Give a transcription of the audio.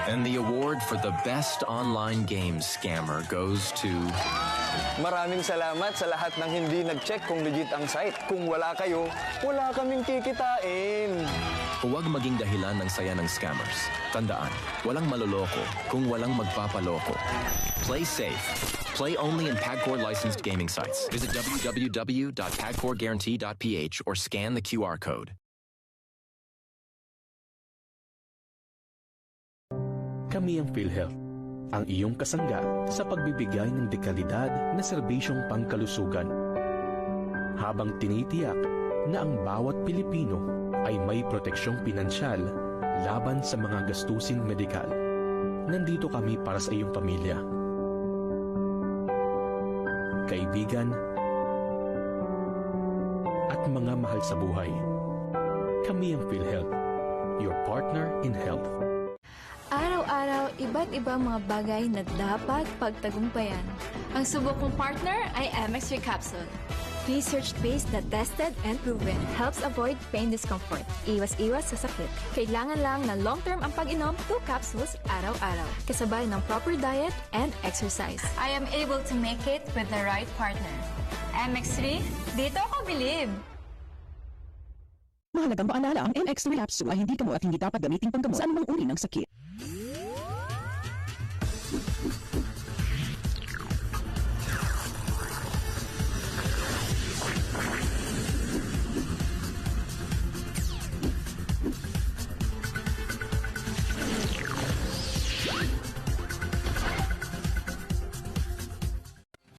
And the award for the best online game scammer goes to... Maraming salamat sa lahat ng hindi nag-check kung legit ang site. Kung wala kayo, wala kaming kikitain. Huwag maging dahilan ng saya ng scammers. Tandaan, walang maloloko kung walang magpapaloko. Play safe. Play only in PAGCOR licensed gaming sites. Visit www.pagcorguarantee.ph or scan the QR code. Kami ang PhilHealth, ang iyong kasangga sa pagbibigay ng dekalidad na serbisyong pangkalusugan. Habang tinitiyak na ang bawat Pilipino ay may proteksyong pinansyal laban sa mga gastusin medikal. Nandito kami para sa iyong pamilya, kaibigan, at mga mahal sa buhay. Kami ang PhilHealth, your partner in health. Araw-araw, iba't ibang mga bagay na dapat pagtagumpayan. Ang subok kong partner ay MX3 Capsule. Research-based na tested and proven. Helps avoid pain discomfort. Iwas-iwas sa sakit. Kailangan lang na long-term ang pag-inom 2 capsules araw-araw. Kasabay ng proper diet and exercise. I am able to make it with the right partner. MX3, dito ako bilib! Mahalagang paalala, ang MX3 capsule ay hindi gamot at hindi dapat gamitin panggamot sa anumang uri ng sakit.